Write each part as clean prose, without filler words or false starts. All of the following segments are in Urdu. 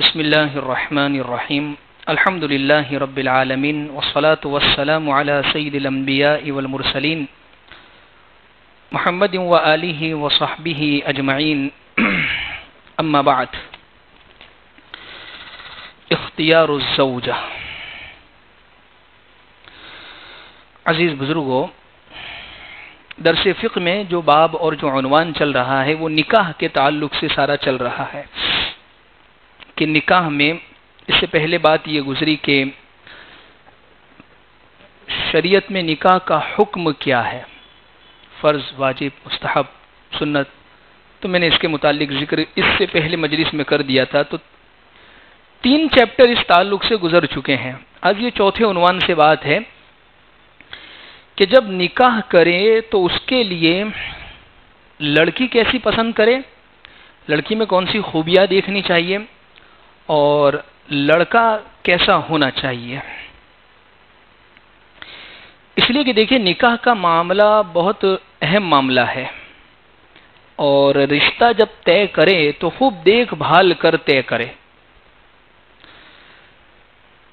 بسم الله الرحمن الرحيم الحمد لله رب العالمين والصلاة والسلام على سيد الأنبياء والمرسلين محمد وآله وصحبه أجمعين أما بعد اختیار الزوجہ. عزیز بزرگوں، درس فقہ میں جو باب اور جو عنوان چل رہا ہے وہ نکاح کے تعلق سے سارا چل رہا ہے کہ نکاح میں اس سے پہلے بات یہ گزری کہ شریعت میں نکاح کا حکم کیا ہے، فرض، واجب، مستحب، سنت. تو میں نے اس کے متعلق ذکر اس سے پہلے مجلس میں کر دیا تھا. تو 3 چیپٹر اس تعلق سے گزر چکے ہیں. آج یہ چوتھے عنوان سے بات ہے کہ جب نکاح کرے تو اس کے لیے لڑکی کیسی پسند کرے، لڑکی میں کون سی خوبیاں دیکھنی چاہیے، اور لڑکا کیسا ہونا چاہیے. اس لیے کہ دیکھیں، نکاح کا معاملہ بہت اہم معاملہ ہے، اور رشتہ جب طے کرے تو خوب دیکھ بھال کر طے کرے.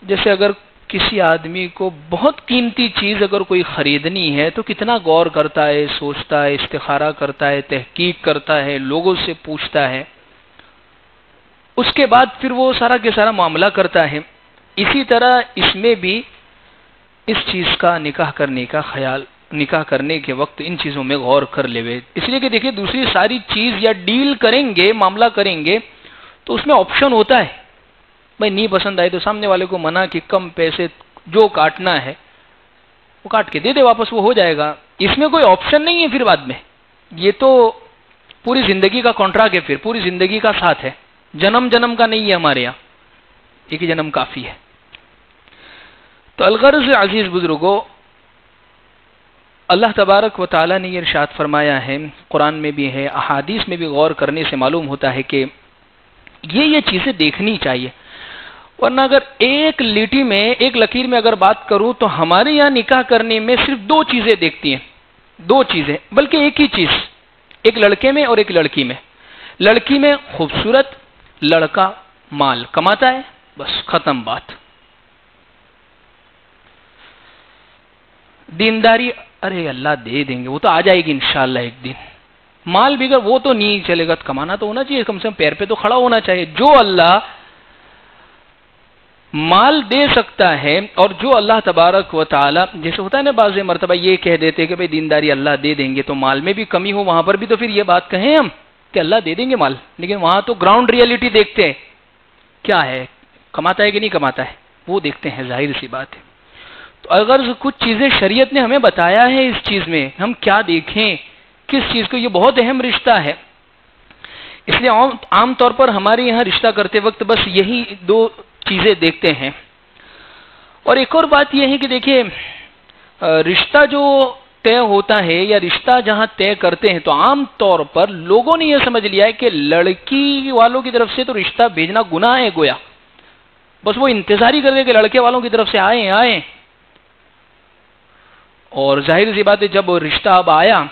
جیسے اگر کسی آدمی کو بہت قیمتی چیز اگر کوئی خریدنی ہے تو کتنا غور کرتا ہے، سوچتا ہے، استخارہ کرتا ہے، تحقیق کرتا ہے، لوگوں سے پوچھتا ہے، اس کے بعد پھر وہ سارا کے سارا معاملہ کرتا ہے. اسی طرح اس میں بھی اس چیز کا نکاح کرنے کا خیال، نکاح کرنے کے وقت ان چیزوں میں غور کر لے. اس لیے کہ دیکھیں، دوسری ساری چیز یا ڈیل کریں گے، معاملہ کریں گے تو اس میں آپشن ہوتا ہے. بھائی نہیں پسند آئے تو سامنے والے کو منع کہ کم پیسے جو کاٹنا ہے وہ کاٹ کے دے دے، واپس وہ ہو جائے گا. اس میں کوئی آپشن نہیں ہے. پھر بعد میں یہ تو پوری زندگی کا کانٹریکٹ ہے، پھر پوری زندگی کا ساتھ ہے، جنم جنم کا نہیں ہے. ہمارے یہاں ایک ہی جنم کافی ہے. تو الغرض عزیز بزرگوں، اللہ تبارک و تعالیٰ نے یہ ارشاد فرمایا ہے، قرآن میں بھی ہے، احادیث میں بھی غور کرنے سے معلوم ہوتا ہے کہ یہ چیزیں دیکھنی چاہیے. ورنہ اگر ایک لیٹی میں، ایک لکیر میں اگر بات کروں تو ہمارے یہاں نکاح کرنے میں صرف 2 چیزیں دیکھتی ہیں. 2 چیزیں، بلکہ ایک ہی چیز، ایک لڑکے میں اور ایک لڑکی میں. لڑکی میں خوبصورت، لڑکا مال کماتا ہے، بس ختم بات. دینداری، ارے اللہ دے دیں گے، وہ تو آ جائے گی انشاءاللہ ایک دن. مال بھی اگر وہ تو نہیں چلے گا، کمانا تو ہونا چاہیے، کم سے کم پیر پہ تو کھڑا ہونا چاہیے. جو اللہ مال دے سکتا ہے، اور جو اللہ تبارک و تعالی، جیسے ہوتا ہے نا بعض مرتبہ یہ کہہ دیتے کہ بھئی دینداری اللہ دے دیں گے، تو مال میں بھی کمی ہو وہاں پر بھی تو پھر یہ بات کہیں ہم کہ اللہ دے دیں گے مال. لیکن وہاں تو گراؤنڈ ریئلٹی دیکھتے ہیں، کیا ہے، کماتا ہے کہ نہیں کماتا ہے، وہ دیکھتے ہیں. ظاہر سی بات ہے. تو اگر کچھ چیزیں شریعت نے ہمیں بتایا ہے، اس چیز میں ہم کیا دیکھیں، کس چیز کو، یہ بہت اہم رشتہ ہے. اس لیے عام طور پر ہمارے یہاں رشتہ کرتے وقت بس یہی 2 چیزیں دیکھتے ہیں. اور ایک اور بات یہ ہے کہ دیکھیں، رشتہ جو طے ہوتا ہے یا رشتہ جہاں طے کرتے ہیں تو عام طور پر لوگوں نے یہ سمجھ لیا ہے کہ لڑکی والوں کی طرف سے تو رشتہ بھیجنا گناہ ہے گویا. بس وہ انتظار ہی کر رہے کہ لڑکے والوں کی طرف سے آئیں. اور ظاہر سی بات ہے، جب رشتہ اب آیا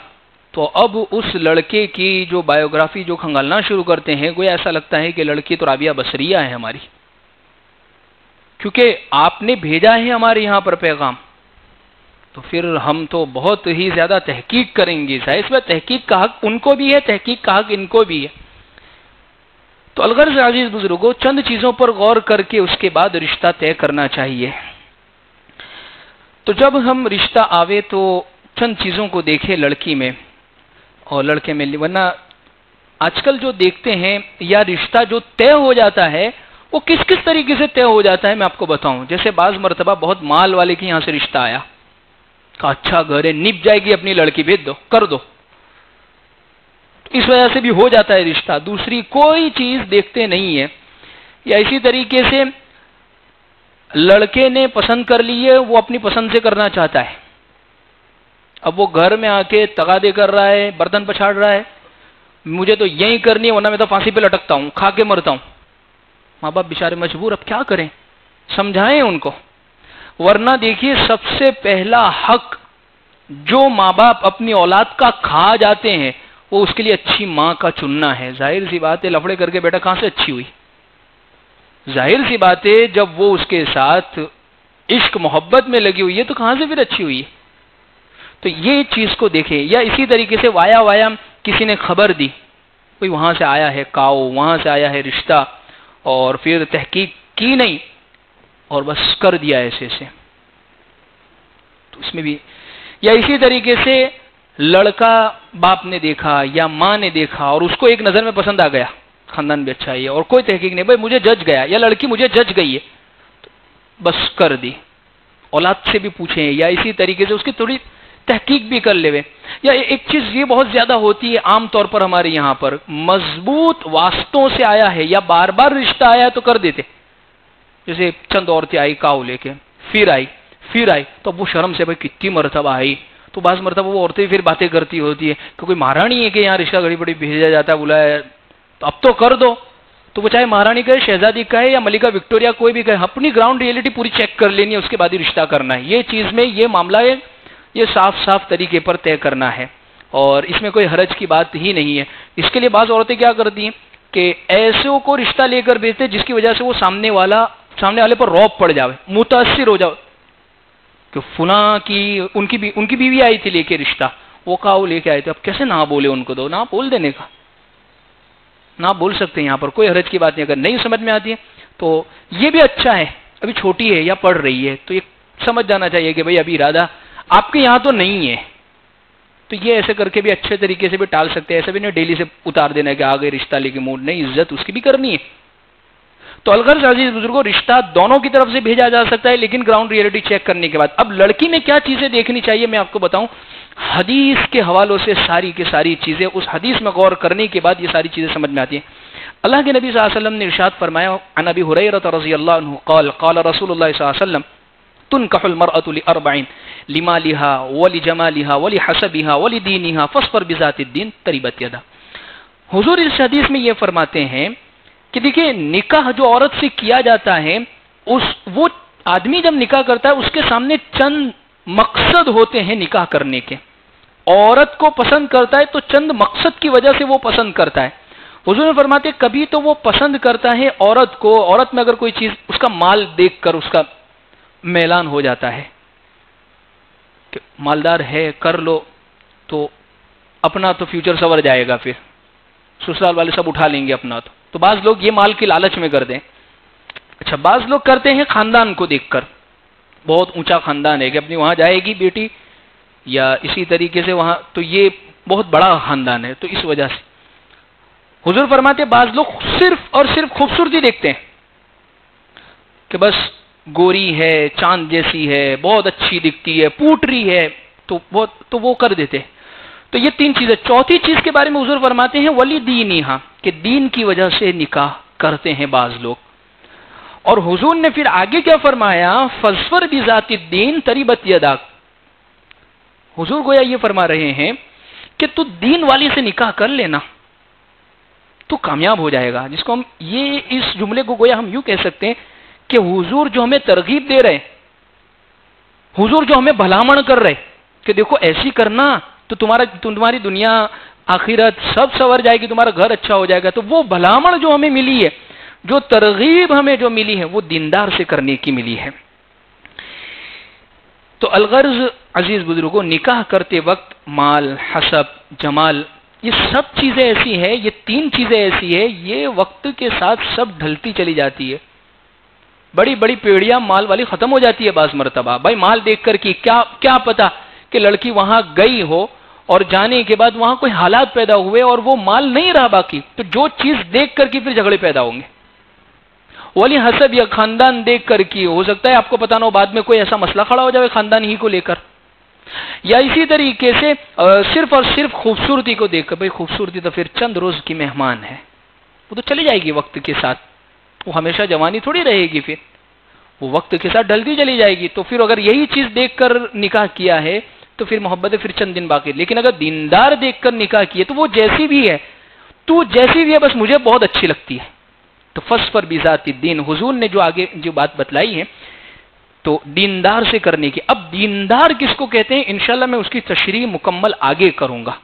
تو اب اس لڑکے کی جو بایوگرافی جو کھنگالنا شروع کرتے ہیں، گویا ایسا لگتا ہے کہ لڑکی تو رابعہ بصریہ ہے ہماری، کیونکہ آپ نے بھیجا ہے ہمارے یہاں پر پیغام. تو پھر ہم تو بہت ہی زیادہ تحقیق کریں گے. اس میں تحقیق کا حق ان کو بھی ہے، تحقیق کا حق ان کو بھی ہے. تو الغرض عزیز بزرگوں، چند چیزوں پر غور کر کے اس کے بعد رشتہ طے کرنا چاہیے. تو جب ہم رشتہ آوے تو چند چیزوں کو دیکھیں لڑکی میں اور لڑکے میں. ورنہ آج کل جو دیکھتے ہیں، یا رشتہ جو طے ہو جاتا ہے وہ کس طریقے سے طے ہو جاتا ہے میں آپ کو بتاؤں. جیسے بعض مرتبہ بہت مال والے کے یہاں سے رشتہ آیا، کہا اچھا گھر ہے، نپ جائے گی اپنی لڑکی، بھیج دو، کر دو. اس وجہ سے بھی ہو جاتا ہے رشتہ. دوسری کوئی چیز دیکھتے نہیں ہے. یا اسی طریقے سے لڑکے نے پسند کر لی ہے، وہ اپنی پسند سے کرنا چاہتا ہے. اب وہ گھر میں آ کے تقاضے کر رہا ہے، برتن پچھاڑ رہا ہے، مجھے تو یہی کرنی ہے ورنہ میں تو پھانسی پہ لٹکتا ہوں، کھا کے مرتا ہوں. ماں باپ بیچارے مجبور، اب کیا کریں، سمجھائیں ان کو. ورنہ دیکھیے، سب سے پہلا حق جو ماں باپ اپنی اولاد کا کھا جاتے ہیں وہ اس کے لیے اچھی ماں کا چننا ہے. ظاہر سی بات ہے، لفڑے کر کے بیٹا کہاں سے اچھی ہوئی. ظاہر سی بات ہے جب وہ اس کے ساتھ عشق محبت میں لگی ہوئی ہے تو کہاں سے پھر اچھی ہوئی ہے؟ تو یہ چیز کو دیکھیں. یا اسی طریقے سے وایا کسی نے خبر دی، کوئی وہاں سے آیا ہے کاؤ، وہاں سے آیا ہے رشتہ، اور پھر تحقیق کی نہیں اور بس کر دیا ایسے سے، تو اس میں بھی. یا اسی طریقے سے لڑکا باپ نے دیکھا یا ماں نے دیکھا اور اس کو ایک نظر میں پسند آ گیا، خاندان بھی اچھا ہے اور کوئی تحقیق نہیں، بھائی مجھے جج گیا یا لڑکی مجھے جج گئی ہے، تو بس کر دی. اولاد سے بھی پوچھیں یا اسی طریقے سے اس کی تھوڑی تحقیق بھی کر لے. یا ایک چیز یہ بہت زیادہ ہوتی ہے عام طور پر ہمارے یہاں پر، مضبوط واسطوں سے آیا ہے یا بار بار رشتہ آیا تو کر دیتے. جیسے چند عورتیں آئی کاؤ لے کے، پھر آئی تو اب وہ شرم سے بھائی کتنی مرتبہ آئی، تو بعض مرتبہ وہ عورتیں پھر باتیں کرتی ہوتی ہے کہ کوئی مہارانی ہے کہ یہاں رشتہ گھڑی بڑی بھیجا جاتا ہے، بلایا تو اب تو کر دو. تو وہ چاہے مہارانی کہے، شہزادی کہے یا ملکہ وکٹوریہ کوئی بھی کہے، اپنی گراؤنڈ ریئلٹی پوری چیک کر لینی ہے، اس کے بعد ہی رشتہ کرنا ہے. یہ چیز میں یہ معاملہ ہے، یہ صاف طریقے پر طے کرنا ہے اور اس میں کوئی حرج کی بات ہی نہیں ہے. اس کے لیے بعض عورتیں کیا کرتی ہیں کہ ایسوں کو رشتہ لے کر بھیجتے جس کی وجہ سے وہ سامنے والے پر رعب پڑ جاوے، متاثر ہو جاؤ کہ فلاں کی ان کی بیوی آئی تھی لے کے رشتہ، وہ کہا وہ لے کے آئے تھے، اب کیسے نہ بولے ان کو، دو نہ بول دینے کا، نہ بول سکتے ہیں، یہاں پر کوئی حرج کی بات نہیں. اگر نہیں سمجھ میں آتی ہے تو یہ بھی اچھا ہے، ابھی چھوٹی ہے یا پڑھ رہی ہے تو یہ سمجھ جانا چاہیے کہ بھائی ابھی ارادہ آپ کے یہاں تو نہیں ہے، تو یہ ایسے کر کے بھی اچھے طریقے سے بھی ٹال سکتے ہیں. ایسے بھی نہیں ڈیلی سے اتار دینا ہے کہ آگے رشتہ لے کے موڈ نہیں، عزت اس کی بھی کرنی ہے. تو الغرض عزیز بزرگوں، رشتہ دونوں کی طرف سے بھیجا جا سکتا ہے لیکن گراؤنڈ ریئلٹی چیک کرنے کے بعد. اب لڑکی میں کیا چیزیں دیکھنی چاہیے میں آپ کو بتاؤں. حدیث کے حوالوں سے ساری کی ساری چیزیں، اس حدیث میں غور کرنے کے بعد یہ ساری چیزیں سمجھ میں آتی ہیں. اللہ کے نبی صلی اللہ علیہ وسلم نے ارشاد فرمایا، عن ابی ہریرہ رضی اللہ عنہ قال قال رسول اللہ صلی اللہ علیہ وسلم تنکح المرأة لأربع لمالها ولجمالها ولحسبها ولدینها فاصبر بذات الدین تربت یدا. حضور اس حدیث میں یہ فرماتے ہیں کہ دیکھیں نکاح جو عورت سے کیا جاتا ہے، وہ آدمی جب نکاح کرتا ہے اس کے سامنے چند مقصد ہوتے ہیں نکاح کرنے کے. عورت کو پسند کرتا ہے تو چند مقصد کی وجہ سے وہ پسند کرتا ہے. حضور نے فرماتے ہیں کبھی تو وہ پسند کرتا ہے عورت کو، عورت میں اگر کوئی چیز اس کا مال دیکھ کر اس کا میلان ہو جاتا ہے کہ مالدار ہے کر لو تو اپنا تو فیوچر سنور جائے گا، پھر سسرال والے سب اٹھا لیں گے اپنا. تو بعض لوگ یہ مال کی لالچ میں کر دیں. اچھا بعض لوگ کرتے ہیں خاندان کو دیکھ کر، بہت اونچا خاندان ہے کہ اپنی وہاں جائے گی بیٹی یا اسی طریقے سے وہاں تو یہ بہت بڑا خاندان ہے، تو اس وجہ سے حضور فرماتے بعض لوگ صرف اور صرف خوبصورتی دیکھتے ہیں کہ بس گوری ہے، چاند جیسی ہے، بہت اچھی دکھتی ہے، پوٹری ہے، تو وہ کر دیتے. تو یہ تین چیزیں. چوتھی چیز کے بارے میں حضور فرماتے ہیں ولی دینہا، کہ دین کی وجہ سے نکاح کرتے ہیں بعض لوگ. اور حضور نے پھر آگے کیا فرمایا، فاظفر بذات الدین تربت یداک. حضور گویا یہ فرما رہے ہیں کہ تو دین والی سے نکاح کر لینا تو کامیاب ہو جائے گا. جس کو ہم یہ اس جملے کو گویا ہم یوں کہہ سکتے ہیں کہ حضور جو ہمیں ترغیب دے رہے، حضور جو ہمیں بھلامن کر رہے کہ دیکھو ایسی کرنا تو تمہاری دنیا آخرت سب سنور جائے گی، تمہارا گھر اچھا ہو جائے گا. تو وہ بھلامن جو ہمیں ملی ہے، جو ترغیب ہمیں جو ملی ہے، وہ دیندار سے کرنے کی ملی ہے. تو الغرض عزیز بزرگوں، نکاح کرتے وقت مال، حسب، جمال، یہ سب چیزیں ایسی ہیں، یہ تین چیزیں ایسی ہیں، یہ وقت کے ساتھ سب ڈھلتی چلی جاتی ہے. بڑی بڑی پیڑیاں مال والی ختم ہو جاتی ہے بعض مرتبہ. بھائی مال دیکھ کر کی کیا پتا کہ لڑکی وہاں گئی ہو اور جانے کے بعد وہاں کوئی حالات پیدا ہوئے اور وہ مال نہیں رہا باقی، تو جو چیز دیکھ کر کی پھر جھگڑے پیدا ہوں گے. ولی حسب یا خاندان دیکھ کر کی ہو سکتا ہے آپ کو پتا نہ ہو، بعد میں کوئی ایسا مسئلہ کھڑا ہو جائے خاندان ہی کو لے کر. یا اسی طریقے سے صرف اور صرف خوبصورتی کو دیکھ کر، بھائی خوبصورتی تو پھر چند روز کی مہمان ہے، وہ تو چلی جائے گی وقت کے ساتھ، وہ ہمیشہ جوانی تھوڑی رہے گی، پھر وہ وقت کے ساتھ ڈلتی چلی جائے گی. تو پھر اگر یہی چیز دیکھ کر نکاح کیا ہے تو پھر محبت پھر چند دن باقی. لیکن اگر دیندار دیکھ کر نکاح کیے تو وہ جیسی بھی ہے، تو جیسی بھی ہے بس مجھے بہت اچھی لگتی ہے، تو فاظفر بذات الدین. حضور نے جو آگے جو بات بتلائی ہے تو دیندار سے کرنے کی. اب دیندار کس کو کہتے ہیں انشاءاللہ میں اس کی تشریح مکمل آگے کروں گا.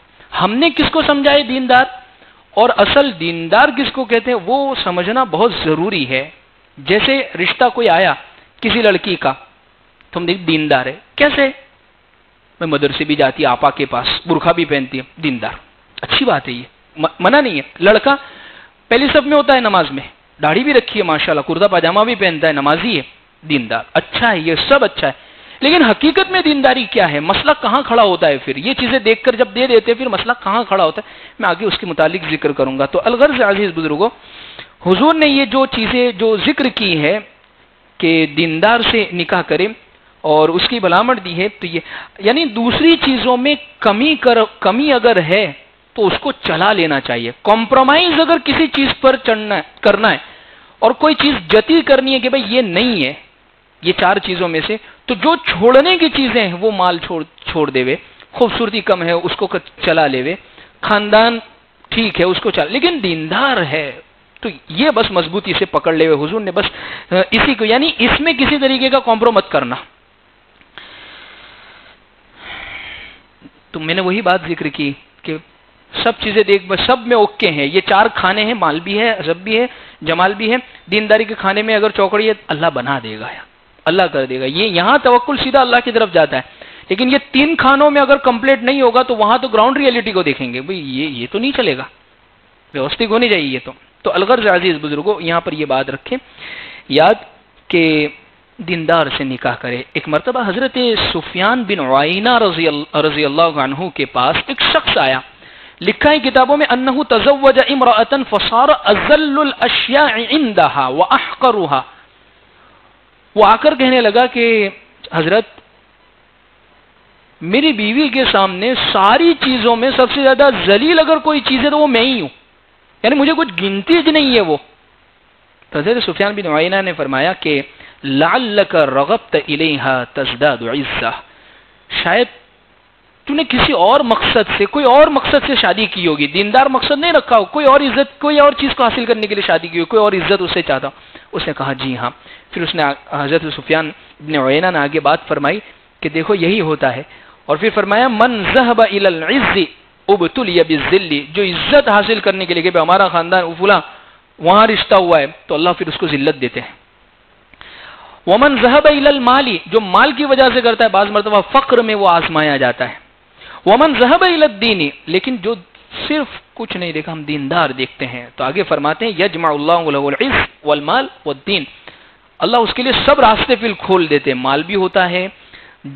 ہم نے کس کو سمجھا ہے دیندار، اور اصل دیندار کس کو کہتے ہیں وہ سمجھنا بہت ضروری ہے. جیسے رشتہ کوئی آیا کسی لڑکی کا، تم دیکھ دیندار ہے، کیسے؟ میں مدرسے بھی جاتی ہے، آپا کے پاس برقع بھی پہنتی ہے، دیندار، اچھی بات ہے، یہ منع نہیں ہے۔ لڑکا پہلی صف میں ہوتا ہے نماز میں، داڑھی بھی رکھی ہے ماشاءاللہ، کرتا پاجامہ بھی پہنتا ہے، نمازی ہے، دیندار، اچھا ہے، یہ سب اچھا ہے، لیکن حقیقت میں دینداری کیا ہے؟ مسئلہ کہاں کھڑا ہوتا ہے؟ پھر یہ چیزیں دیکھ کر جب دے دیتے ہیں، پھر مسئلہ کہاں کھڑا ہوتا ہے؟ میں آگے اس کے متعلق ذکر کروں گا۔ تو الغرض عزیز بزرگوں، حضور نے یہ جو چیزیں جو ذکر کی ہے کہ دیندار سے نکاح کرے اور اس کی بلامت دی ہے، تو یہ یعنی دوسری چیزوں میں کمی اگر ہے تو اس کو چلا لینا چاہیے۔ کمپرومائز اگر کسی چیز پر کرنا ہے اور کوئی چیز جتی کرنی ہے کہ بھئی یہ نہیں ہے، یہ چار چیزوں میں سے، تو جو چھوڑنے کی چیزیں ہیں وہ مال چھوڑ دے وے، خوبصورتی کم ہے اس کو چلا لے وے، خاندان ٹھیک ہے اس کو چلا، لیکن دیندار ہے تو یہ بس مضبوطی سے پکڑ لے ہوئے۔ حضور نے بس اسی کو، یعنی اس میں کسی طریقے کا کمپرو مت کرنا۔ تو میں نے وہی بات ذکر کی کہ سب چیزیں دیکھ بس سب میں اوکے ہیں، یہ چار کھانے ہیں، مال بھی ہے، عزت بھی ہے، جمال بھی ہے، دینداری کے کھانے میں اگر چوکڑی ہے اللہ بنا دے گا، اللہ کر دے گا، یہ یہاں توکل سیدھا اللہ کی طرف جاتا ہے۔ لیکن یہ تین کھانوں میں اگر کمپلیٹ نہیں ہوگا تو وہاں تو گراؤنڈ ریئلٹی کو دیکھیں گے، بھئی یہ تو نہیں چلے گا، ویوستھک ہونی چاہیے یہ تو الغرض عزیز بزرگوں یہاں پر یہ بات رکھیں یاد کہ دیندار سے نکاح کرے۔ ایک مرتبہ حضرت سفیان بن عیینہ رضی اللہ عنہ کے پاس ایک شخص آیا، لکھا ہے کتابوں میں انہ تزوج امرأة فصار اذل الاشیاء عندها واحقرها، وہ آ کر کہنے لگا کہ حضرت میری بیوی کے سامنے ساری چیزوں میں سب سے زیادہ ذلیل اگر کوئی چیز ہے تو وہ میں ہی ہوں، یعنی مجھے کچھ گنتی نہیں ہے وہ۔ تو حضرت سفیان بن عیینہ نے فرمایا کہ لعلک رغبت الیہا تزداد عزہ، شاید تو نے کسی اور مقصد سے، کوئی اور مقصد سے شادی کی ہوگی، دیندار مقصد نہیں رکھا ہو، کوئی اور عزت، کوئی اور چیز کو حاصل کرنے کے لیے شادی کی ہوگی، کوئی اور عزت اس سے چاہتا۔ اس نے کہا جی ہاں۔ پھر اس نے حضرت سفیان بن عیینہ نے آگے بات فرمائی کہ دیکھو یہی ہوتا ہے، اور پھر فرمایا من ذهب الى العز ابتلی بالذل، جو عزت حاصل کرنے کے لیے کہ ہمارا خاندان فلاں وہاں رشتہ ہوا ہے تو اللہ پھر اس کو ذلت دیتے ہیں۔ ومن ذهب الى المال، جو مال کی وجہ سے کرتا ہے بعض مرتبہ فقر میں وہ آزمایا جاتا ہے۔ ومن ذهب الى الدین، لیکن جو صرف کچھ نہیں دیکھا ہم دیندار دیکھتے ہیں، تو آگے فرماتے ہیں یجمع اللہ له العز والمال والدین، اللہ اس کے لیے سب راستے پھر کھول دیتے ہیں، مال بھی ہوتا ہے،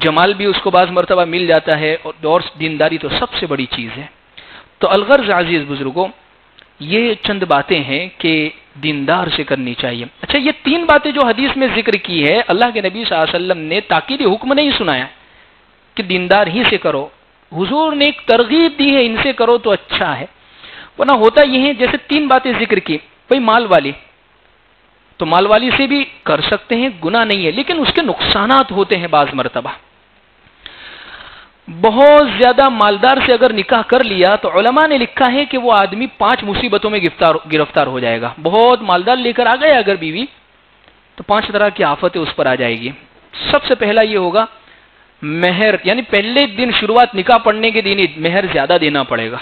جمال بھی اس کو بعض مرتبہ مل جاتا ہے، اور دینداری تو سب سے بڑی چیز ہے۔ تو الغرض عزیز بزرگوں یہ چند باتیں ہیں کہ دیندار سے کرنی چاہیے۔ اچھا یہ تین باتیں جو حدیث میں ذکر کی ہے، اللہ کے نبی صلی اللہ علیہ وسلم نے تاکیدی حکم نہیں سنایا کہ دیندار ہی سے کرو، حضور نے ایک ترغیب دی ہے ان سے کرو تو اچھا ہے، ورنہ ہوتا یہ ہے جیسے تین باتیں ذکر کی، بھئی مال والی تو مال والی سے بھی کر سکتے ہیں، گناہ نہیں ہے، لیکن اس کے نقصانات ہوتے ہیں بعض مرتبہ۔ بہت زیادہ مالدار سے اگر نکاح کر لیا تو علماء نے لکھا ہے کہ وہ آدمی 5 مصیبتوں میں گرفتار ہو جائے گا۔ بہت مالدار لے کر آ گیا اگر بیوی تو 5 طرح کی آفتیں اس پر آ جائے گی۔ سب سے پہلا یہ ہوگا مہر، یعنی پہلے دن شروعات نکاح پڑھنے کے دن ہی مہر زیادہ دینا پڑے گا۔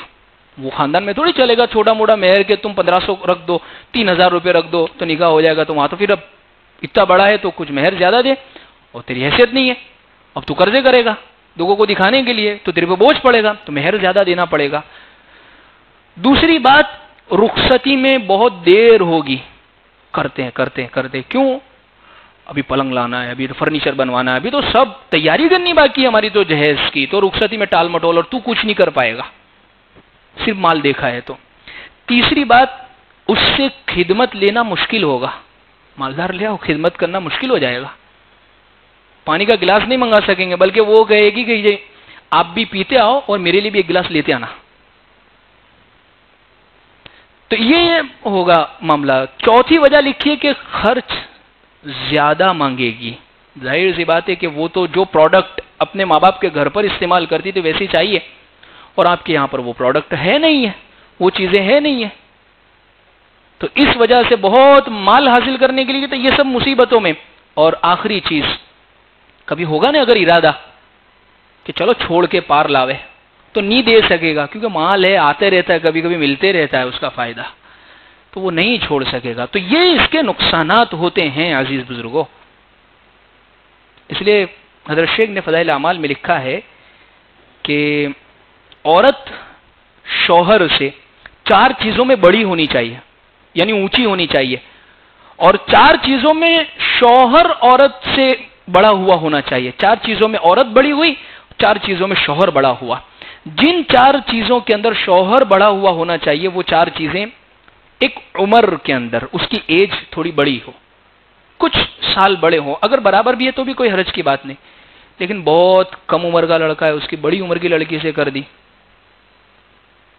وہ خاندان میں تھوڑی چلے گا چھوٹا موٹا مہر کے تم 1500 رکھ دو، 3000 روپے رکھ دو تو نکاح ہو جائے گا، تو وہاں تو پھر اب اتنا بڑا ہے تو کچھ مہر زیادہ دے، اور تیری حیثیت نہیں ہے، اب تو قرضے کرے گا لوگوں کو دکھانے کے لیے، تو تیرے پہ بوجھ پڑے گا، تو مہر زیادہ دینا پڑے گا۔ دوسری بات، رخصتی میں بہت دیر ہوگی، کرتے کیوں؟ ابھی پلنگ لانا ہے، ابھی فرنیچر بنوانا ہے، ابھی تو سب تیاری کرنی باقی ہے ہماری تو جہیز کی، تو رخصتی میں ٹال مٹول اور تو کچھ نہیں کر پائے گا صرف مال دیکھا ہے تو۔ تیسری بات، اس سے خدمت لینا مشکل ہوگا، مالدار لے آؤ خدمت کرنا مشکل ہو جائے گا، پانی کا گلاس نہیں منگا سکیں گے، بلکہ وہ کہے گی کہ آپ بھی پیتے آؤ اور میرے لیے بھی ایک گلاس لیتے آنا، تو یہ ہوگا معاملہ۔ چوتھی وجہ لکھیے کہ خرچ زیادہ مانگے گی، ظاہر سی بات ہے کہ وہ تو جو پروڈکٹ اپنے ماں باپ کے گھر پر استعمال کرتی تھی ویسے چاہیے، اور آپ کے یہاں پر وہ پروڈکٹ ہے نہیں ہے، وہ چیزیں ہے نہیں ہے، تو اس وجہ سے بہت مال حاصل کرنے کے لیے تو یہ سب مصیبتوں میں۔ اور آخری چیز، کبھی ہوگا نا اگر ارادہ کہ چلو چھوڑ کے پار لاوے تو نہیں دے سکے گا، کیونکہ مال ہے، آتے رہتا ہے، کبھی کبھی ملتے رہتا ہے اس کا فائدہ، تو وہ نہیں چھوڑ سکے گا. تو یہ اس کے نقصانات ہوتے ہیں عزیز بزرگوں. اس لیے حضرت شیخ نے فضائل اعمال میں لکھا ہے کہ عورت شوہر سے 4 چیزوں میں بڑی ہونی چاہیے، یعنی اونچی ہونی چاہیے، اور 4 چیزوں میں شوہر عورت سے بڑا ہوا ہونا چاہیے. 4 چیزوں میں عورت بڑی ہوئی، 4 چیزوں میں شوہر بڑا ہوا. جن 4 چیزوں کے اندر شوہر بڑا ہوا ہونا چاہیے وہ 4 چیزیں ایک عمر کے اندر اس کی ایج تھوڑی بڑی ہو، کچھ سال بڑے ہوں، اگر برابر بھی ہے تو بھی کوئی حرج کی بات نہیں. لیکن بہت کم عمر کا لڑکا ہے، اس کی بڑی عمر کی لڑکی سے کر دی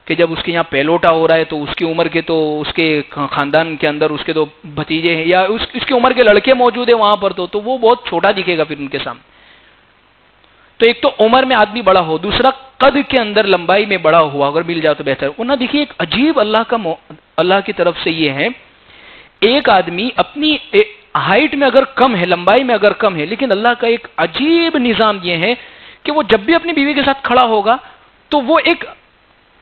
کہ جب اس کے یہاں پیلوٹا ہو رہا ہے تو اس کی عمر کے تو اس کے خاندان کے اندر اس کے تو بھتیجے ہیں یا اس کی عمر کے لڑکے موجود ہیں وہاں پر تو وہ بہت چھوٹا دکھے گا پھر ان کے سامنے. تو ایک تو عمر میں آدمی بڑا ہو، دوسرا قد کے اندر لمبائی میں بڑا ہوا اگر مل جائے تو بہتر. انہوں دیکھیے ایک عجیب اللہ کی طرف سے یہ ہے، ایک آدمی اپنی ہائٹ میں اگر کم ہے، لمبائی میں اگر کم ہے، لیکن اللہ کا ایک عجیب نظام یہ ہے کہ وہ جب بھی اپنی بیوی کے ساتھ کھڑا ہوگا تو وہ ایک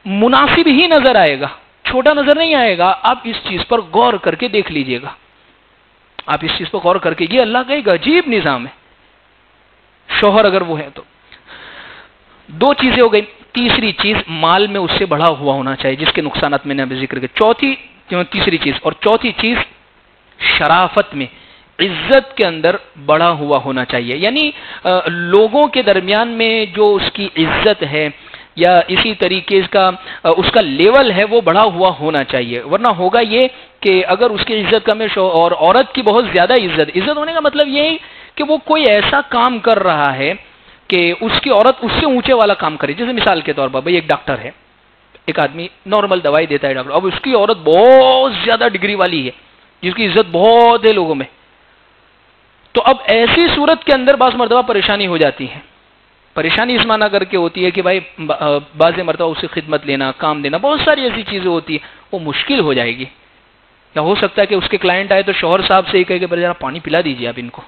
مناسب ہی نظر آئے گا، چھوٹا نظر نہیں آئے گا. آپ اس چیز پر غور کر کے دیکھ لیجئے گا، آپ اس چیز پر غور کر کے، یہ اللہ کا ایک عجیب نظام ہے. شوہر اگر وہ ہے تو 2 چیزیں ہو گئی. تیسری چیز مال میں اس سے بڑا ہوا ہونا چاہیے، جس کے نقصانات میں نے ابھی ذکر کیے. تیسری چیز اور چوتھی چیز شرافت میں، عزت کے اندر بڑا ہوا ہونا چاہیے. یعنی لوگوں کے درمیان میں جو اس کی عزت ہے یا اسی طریقے کا اس کا لیول ہے وہ بڑا ہوا ہونا چاہیے. ورنہ ہوگا یہ کہ اگر اس کی عزت کم ہے اور عورت کی بہت زیادہ عزت ہونے کا مطلب یہ ہے کہ وہ کوئی ایسا کام کر رہا ہے کہ اس کی عورت اس سے اونچے والا کام کرے. جیسے مثال کے طور پر بھائی ایک ڈاکٹر ہے، ایک آدمی نارمل دوائی دیتا ہے ڈاکٹر، اب اس کی عورت بہت زیادہ ڈگری والی ہے جس کی عزت بہت ہے لوگوں میں، تو اب ایسی صورت کے اندر بعض مرتبہ پریشانی ہو جاتی ہے. پریشانی اس معنی کر کے ہوتی ہے کہ بھائی بعض مرتبہ اسے خدمت لینا، کام دینا، بہت ساری ایسی چیزیں ہوتی ہیں، وہ مشکل ہو جائے گی. یا ہو سکتا ہے کہ اس کے کلائنٹ آئے تو شوہر صاحب سے ہی کہے کہ بھائی ذرا پانی پلا دیجیے آپ ان کو،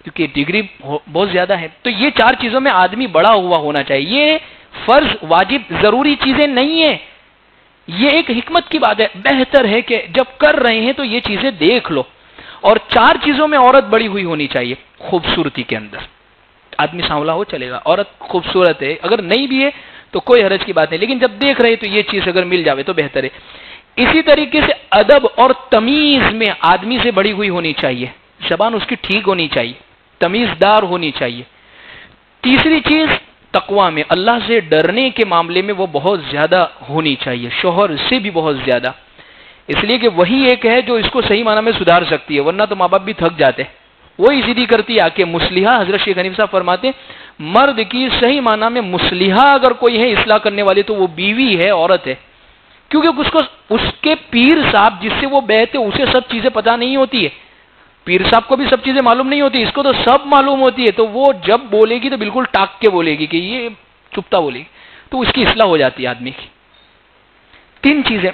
کیونکہ ڈگری بہت زیادہ ہے. تو یہ 4 چیزوں میں آدمی بڑا ہوا ہونا چاہیے. یہ فرض واجب ضروری چیزیں نہیں ہیں، یہ ایک حکمت کی بات ہے. بہتر ہے کہ جب کر رہے ہیں تو یہ چیزیں دیکھ لو. اور 4 چیزوں میں عورت بڑی ہوئی ہونی چاہیے. خوبصورتی کے اندر آدمی سانولا ہو چلے گا، عورت خوبصورت ہے، اگر نہیں بھی ہے تو کوئی حرج کی بات نہیں، لیکن جب دیکھ رہے تو یہ چیز اگر مل جاوے تو بہتر ہے. اسی طریقے سے ادب اور تمیز میں آدمی سے بڑی ہوئی ہونی چاہیے، زبان اس کی ٹھیک ہونی چاہیے، تمیزدار ہونی چاہیے. تیسری چیز تقویٰ میں، اللہ سے ڈرنے کے معاملے میں وہ بہت زیادہ ہونی چاہیے، شوہر سے بھی بہت زیادہ، اس لیے کہ وہی ایک ہے جو اس کو صحیح معنی میں سدھار سکتی ہے، ورنہ تو ماں باپ بھی تھک جاتے. وہی سیدھی کرتی ہے کہ مصلحہ. حضرت شیخ حنیف صاحب فرماتے مرد کی صحیح معنی میں مصلحہ اگر کوئی ہے اصلاح کرنے والی تو وہ بیوی ہے، عورت ہے. کیونکہ اس کے پیر صاحب جس سے وہ بیعت ہے اسے سب چیزیں پتہ نہیں ہوتی ہے، پیر صاحب کو بھی سب چیزیں معلوم نہیں ہوتی، اس کو تو سب معلوم ہوتی ہے. تو وہ جب بولے گی تو بالکل ٹاک کے بولے گی کہ یہ چپتا بولے گی، تو اس کی اصلاح ہو جاتی ہے آدمی کی. 3 چیزیں.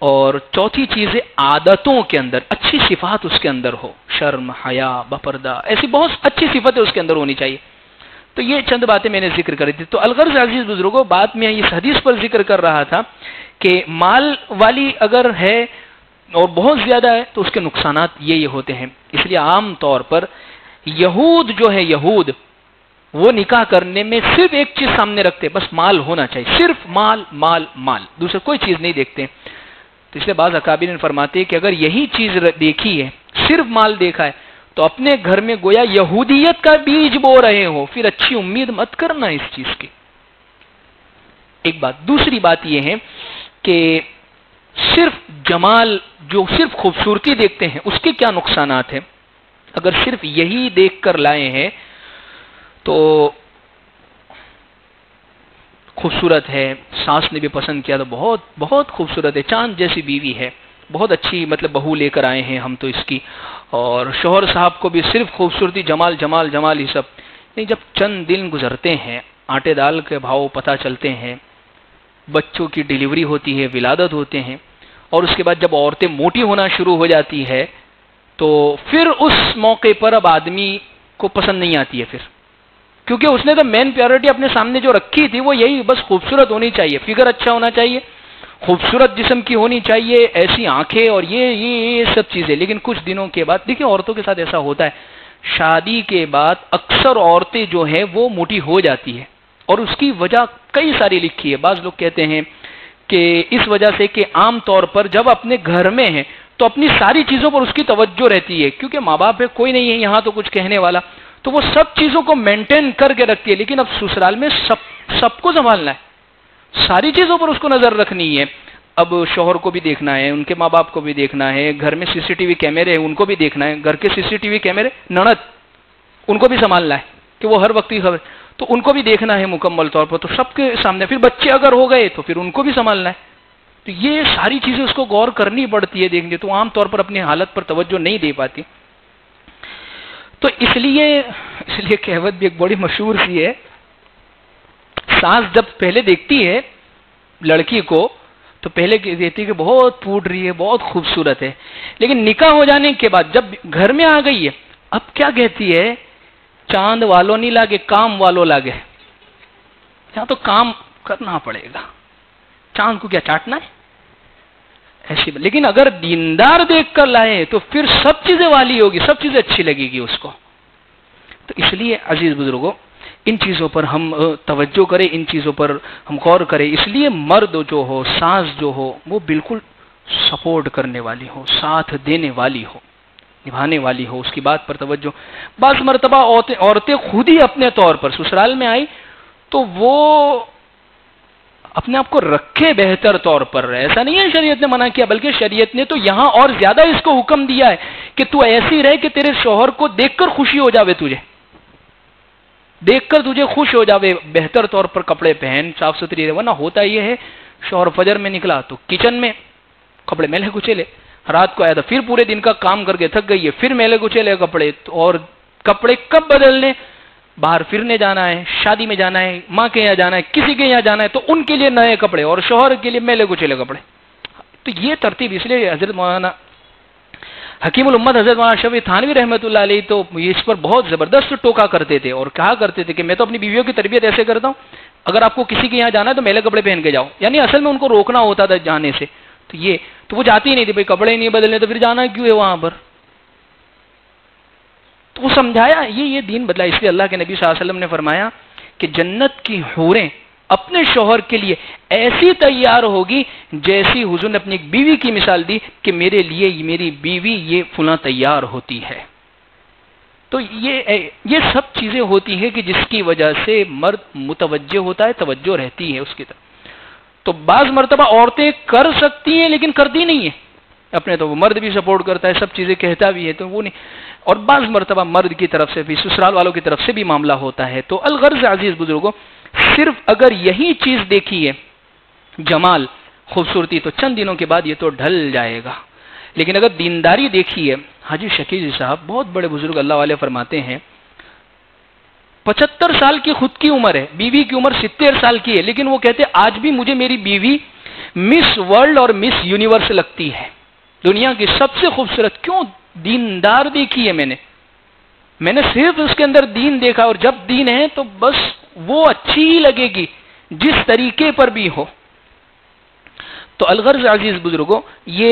اور چوتھی چیز ہے عادتوں کے اندر اچھی صفات اس کے اندر ہو، شرم، حیا، بپردہ، ایسی بہت اچھی صفتیں اس کے اندر ہونی چاہیے. تو یہ چند باتیں میں نے ذکر کری تھی. تو الغرض عزیز بزرگوں، بات میں اس حدیث پر ذکر کر رہا تھا کہ مال والی اگر ہے اور بہت زیادہ ہے تو اس کے نقصانات یہ ہوتے ہیں. اس لیے عام طور پر یہود جو ہے، یہود وہ نکاح کرنے میں صرف ایک چیز سامنے رکھتے، بس مال ہونا چاہیے، صرف مال مال مال، دوسرا کوئی چیز نہیں دیکھتے. تو اس لیے بعض اکابرین فرماتے ہیں کہ اگر یہی چیز دیکھی ہے، صرف مال دیکھا ہے، تو اپنے گھر میں گویا یہودیت کا بیج بو رہے ہو، پھر اچھی امید مت کرنا اس چیز کی. ایک بات. دوسری بات یہ ہے کہ صرف جمال، جو صرف خوبصورتی دیکھتے ہیں، اس کے کیا نقصانات ہیں. اگر صرف یہی دیکھ کر لائے ہیں تو خوبصورت ہے، ساس نے بھی پسند کیا تو بہت بہت خوبصورت ہے، چاند جیسی بیوی ہے، بہت اچھی مطلب بہو لے کر آئے ہیں ہم تو اس کی، اور شوہر صاحب کو بھی صرف خوبصورتی، جمال جمال جمال ہی سب نہیں. جب چند دن گزرتے ہیں، آٹے دال کے بھاؤ پتہ چلتے ہیں، بچوں کی ڈیلیوری ہوتی ہے، ولادت ہوتے ہیں، اور اس کے بعد جب عورتیں موٹی ہونا شروع ہو جاتی ہے تو پھر اس موقع پر اب آدمی کو پسند نہیں آتی ہے، پھر کیونکہ اس نے تو مین پیورٹی اپنے سامنے جو رکھی تھی وہ یہی بس خوبصورت ہونی چاہیے، فگر اچھا ہونا چاہیے، خوبصورت جسم کی ہونی چاہیے، ایسی آنکھیں اور یہ سب چیزیں. لیکن کچھ دنوں کے بعد دیکھیں عورتوں کے ساتھ ایسا ہوتا ہے، شادی کے بعد اکثر عورتیں جو ہیں وہ موٹی ہو جاتی ہے، اور اس کی وجہ کئی ساری لکھی ہے. بعض لوگ کہتے ہیں کہ اس وجہ سے کہ عام طور پر جب اپنے گھر میں ہیں تو اپنی ساری چیزوں پر اس کی توجہ رہتی ہے، کیونکہ ماں باپ ہے، کوئی نہیں ہے یہاں تو کچھ کہنے والا، تو وہ سب چیزوں کو مینٹین کر کے رکھتی ہے. لیکن اب سسرال میں سب کو سنبھالنا ہے، ساری چیزوں پر اس کو نظر رکھنی ہے. اب شوہر کو بھی دیکھنا ہے، ان کے ماں باپ کو بھی دیکھنا ہے، گھر میں سی سی ٹی وی کیمرے ہیں ان کو بھی دیکھنا ہے، گھر کے سی سی ٹی وی کیمرے نند ان کو بھی سنبھالنا ہے کہ وہ ہر وقت کی خبر، تو ان کو بھی دیکھنا ہے مکمل طور پر. تو سب کے سامنے پھر بچے اگر ہو گئے تو پھر ان کو بھی سنبھالنا ہے. تو یہ ساری چیزیں اس کو غور کرنی پڑتی ہے دیکھنے، تو عام طور پر اپنی حالت پر توجہ نہیں دے پاتی. تو اس لیے کہوت بھی ایک بڑی مشہور سی ہے، ساس جب پہلے دیکھتی ہے لڑکی کو تو پہلے کہتی ہے کہ بہت پھوٹ رہی ہے، بہت خوبصورت ہے، لیکن نکاح ہو جانے کے بعد جب گھر میں آ گئی ہے اب کیا کہتی ہے، چاند والوں نہیں لاگے کام والوں لاگے. یہاں تو کام کرنا پڑے گا، چاند کو کیا چاٹنا ہے ایسی. لیکن اگر دیندار دیکھ کر لائے تو پھر سب چیزیں والی ہوگی، سب چیزیں اچھی لگے گی اس کو. تو اس لیے عزیز بزرگوں ان چیزوں پر ہم توجہ کریں، ان چیزوں پر ہم غور کریں. اس لیے مرد جو ہو، ساس جو ہو، وہ بالکل سپورٹ کرنے والی ہو، ساتھ دینے والی ہو، نبھانے والی ہو، اس کی بات پر توجہ. بعض مرتبہ عورتیں خود ہی اپنے طور پر سسرال میں آئی تو وہ اپنے آپ کو رکھے بہتر طور پر. ایسا نہیں ہے شریعت نے منع کیا، بلکہ شریعت نے تو یہاں اور زیادہ اس کو حکم دیا ہے کہ تو ایسی رہے کہ تیرے شوہر کو دیکھ کر خوشی ہو جاوے، تجھے دیکھ کر تجھے خوش ہو جاوے. بہتر طور پر کپڑے پہن، صاف ستھری رہے. ورنہ ہوتا یہ ہے شوہر فجر میں نکلا تو کچن میں کپڑے میلے کچیلے، رات کو آیا تو پھر پورے دن کا کام کر کے تھک گئی ہے، پھر میلے کچیلے کپڑے. اور کپڑے کب بدلنے، باہر پھرنے جانا ہے، شادی میں جانا ہے، ماں کے یہاں جانا ہے، کسی کے یہاں جانا ہے تو ان کے لیے نئے کپڑے اور شوہر کے لیے میلے کچیلے کپڑے. تو یہ ترتیب اس لیے حضرت مولانا حکیم الامت حضرت مولانا شفیع تھانوی رحمۃ اللہ علیہ تو اس پر بہت زبردست ٹوکا کرتے تھے اور کہا کرتے تھے کہ میں تو اپنی بیویوں کی تربیت ایسے کرتا ہوں، اگر آپ کو کسی کے یہاں جانا ہے تو میلے کپڑے پہن کے جاؤ. یعنی اصل میں ان کو روکنا ہوتا تھا جانے سے. تو وہ جاتی نہیں تھی، بھائی کپڑے نہیں بدلنے تو پھر جانا کیوں ہے وہاں پر. تو وہ سمجھایا یہ دین بدلا. اس لیے اللہ کے نبی صلی اللہ علیہ وسلم نے فرمایا کہ جنت کی حوریں اپنے شوہر کے لیے ایسی تیار ہوگی جیسی حضور نے اپنی ایک بیوی کی مثال دی کہ میرے لیے میری بیوی یہ فلاں تیار ہوتی ہے. تو یہ سب چیزیں ہوتی ہیں کہ جس کی وجہ سے مرد متوجہ ہوتا ہے، توجہ رہتی ہے اس کی طرف. تو بعض مرتبہ عورتیں کر سکتی ہیں لیکن کرتی نہیں ہیں اپنے، تو وہ مرد بھی سپورٹ کرتا ہے، سب چیزیں کہتا بھی ہے تو وہ نہیں. اور بعض مرتبہ مرد کی طرف سے بھی، سسرال والوں کی طرف سے بھی معاملہ ہوتا ہے. تو الغرض عزیز بزرگوں صرف اگر یہی چیز دیکھی ہے جمال خوبصورتی تو چند دنوں کے بعد یہ تو ڈھل جائے گا. لیکن اگر دینداری دیکھی ہے، حاجی شکیل صاحب بہت بڑے بزرگ اللہ والے فرماتے ہیں 75 سال کی خود کی عمر ہے، بیوی کی عمر 70 سال کی ہے، لیکن وہ کہتے آج بھی مجھے میری بیوی مس ورلڈ اور مس یونیورس لگتی ہے، دنیا کی سب سے خوبصورت. کیوں؟ دیندار دیکھی ہے میں نے صرف اس کے اندر دین دیکھا، اور جب دین ہے تو بس وہ اچھی ہی لگے گی جس طریقے پر بھی ہو. تو الغرض عزیز بزرگوں یہ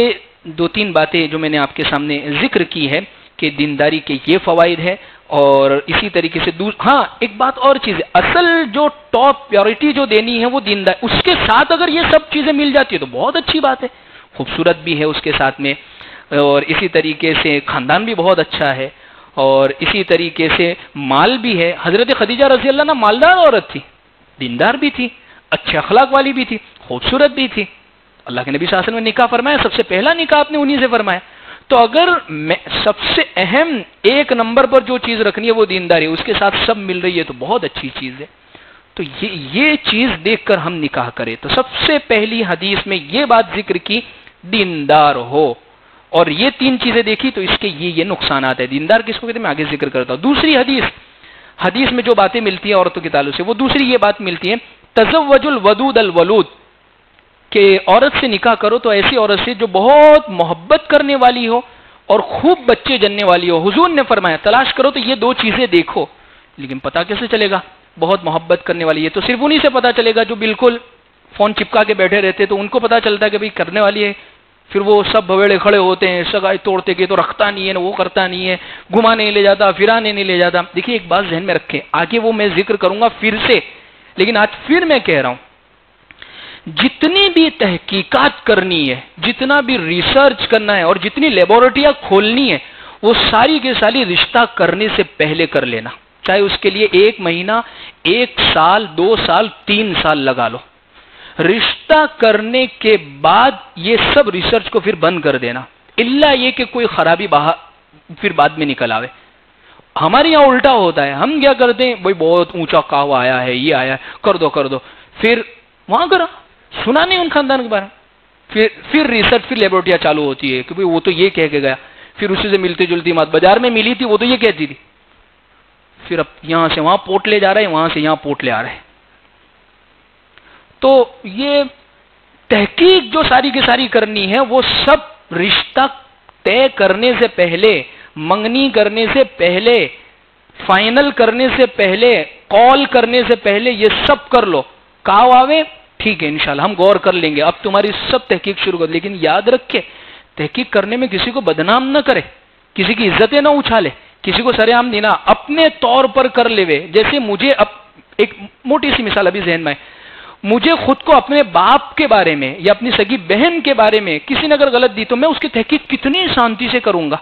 2-3 باتیں جو میں نے آپ کے سامنے ذکر کی ہے کہ دینداری کے یہ فوائد ہے. اور اسی طریقے سے ہاں ایک بات اور چیز ہے، اصل جو ٹاپ پیورٹی جو دینی ہے وہ دیندار، اس کے ساتھ اگر یہ سب چیزیں مل جاتی ہے تو بہت اچھی بات ہے. خوبصورت بھی ہے اس کے ساتھ میں، اور اسی طریقے سے خاندان بھی بہت اچھا ہے، اور اسی طریقے سے مال بھی ہے. حضرت خدیجہ رضی اللہ عنہ مالدار عورت تھی، دیندار بھی تھی، اچھے اخلاق والی بھی تھی، خوبصورت بھی تھی. اللہ کے نبی صلی اللہ علیہ وسلم نے نکاح فرمایا، سب سے پہلا نکاح آپ نے انہی سے فرمایا. تو اگر سب سے اہم ایک نمبر پر جو چیز رکھنی ہے وہ دینداری، اس کے ساتھ سب مل رہی ہے تو بہت اچھی چیز ہے. تو یہ چیز دیکھ کر ہم نکاح کریں. تو سب سے پہلی حدیث میں یہ بات ذکر کی دیندار ہو، اور یہ 3 چیزیں دیکھی تو اس کے یہ نقصانات ہیں. دیندار کس کو کہتے ہیں میں آگے ذکر کرتا ہوں. دوسری حدیث میں جو باتیں ملتی ہیں عورتوں کے تعلق سے، وہ دوسری یہ بات ملتی ہے تزوج الودود الولود، کہ عورت سے نکاح کرو تو ایسی عورت سے جو بہت محبت کرنے والی ہو اور خوب بچے جننے والی ہو. حضور نے فرمایا تلاش کرو تو یہ 2 چیزیں دیکھو. لیکن پتہ کیسے چلے گا بہت محبت کرنے والی؟ یہ تو صرف انہی سے پتہ چلے گا جو بالکل فون چپکا کے بیٹھے رہتے تو ان کو پتا چلتا ہے کہ بھئی کرنے والی ہے، پھر وہ سب بھویڑے کھڑے ہوتے ہیں، سگائی توڑتے کہ تو رکھتا نہیں ہے، وہ کرتا نہیں ہے، گھمانے نہیں لے جاتا، پھرانے نہیں لے جاتا. دیکھیے ایک بات ذہن میں رکھیں، آگے وہ میں ذکر کروں گا پھر سے، لیکن آج پھر میں کہہ رہا ہوں، جتنی بھی تحقیقات کرنی ہے، جتنا بھی ریسرچ کرنا ہے اور جتنی لیبورٹریاں کھولنی ہے، وہ ساری کے ساری رشتہ کرنے سے پہلے کر لینا، چاہے اس کے لیے 1 مہینہ، 1 سال، 2 سال، 3 سال لگا لو. رشتہ کرنے کے بعد یہ سب ریسرچ کو پھر بند کر دینا، الا یہ کہ کوئی خرابی پھر بعد میں نکل آوے. ہمارے یہاں الٹا ہوتا ہے، ہم کیا کرتے ہیں، بھائی بہت اونچا کہوا آیا ہے، یہ آیا ہے، کر دو، پھر وہاں کرا، سنا نہیں ان خاندان کے بارے میں، پھر ریسرچ، پھر لیبورٹریاں چالو ہوتی ہے کہ بھئی وہ تو یہ کہہ کے گیا، پھر اسی سے ملتی جلتی بات بازار میں ملی تھی، وہ تو یہ کہتی تھی، پھر اب یہاں سے وہاں پوٹ لے جا رہے ہیں، وہاں سے یہاں پوٹ لے آ رہے ہیں. تو یہ تحقیق جو ساری کی ساری کرنی ہے، وہ سب رشتہ طے کرنے سے پہلے، منگنی کرنے سے پہلے، فائنل کرنے سے پہلے، کال کرنے سے پہلے یہ سب کر لو. کہاں آوے ٹھیک ہے انشاءاللہ ہم غور کر لیں گے، اب تمہاری سب تحقیق شروع کر. لیکن یاد رکھے تحقیق کرنے میں کسی کو بدنام نہ کرے، کسی کی عزتیں نہ اچھالے، کسی کو سرعام دینا، اپنے طور پر کر لے. جیسے مجھے اب ایک موٹی سی مثال ابھی ذہن میں ہے، مجھے خود کو اپنے باپ کے بارے میں یا اپنی سگی بہن کے بارے میں کسی نے اگر غلط دی تو میں اس کی تحقیق کتنی شانتی سے کروں گا.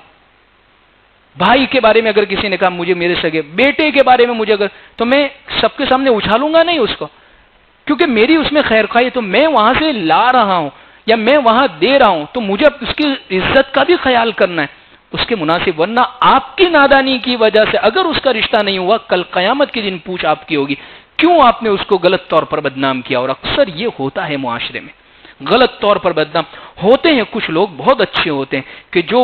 بھائی کے بارے میں اگر کسی نے کہا مجھے میرے سگے بیٹے کے بارے میں مجھے اگر، تو میں سب کے سامنے اچھالوں گا نہیں اس کو، کیونکہ میری اس میں خیر خواہی، تو میں وہاں سے لا رہا ہوں یا میں وہاں دے رہا ہوں، تو مجھے اس کی عزت کا بھی خیال کرنا ہے اس کے مناسب. ورنہ آپ کی نادانی کی وجہ سے اگر اس کا رشتہ نہیں ہوا، کل قیامت کے دن پوچھ آپ کی ہوگی کیوں آپ نے اس کو غلط طور پر بدنام کیا. اور اکثر یہ ہوتا ہے معاشرے میں، غلط طور پر بدنام ہوتے ہیں. کچھ لوگ بہت اچھے ہوتے ہیں کہ جو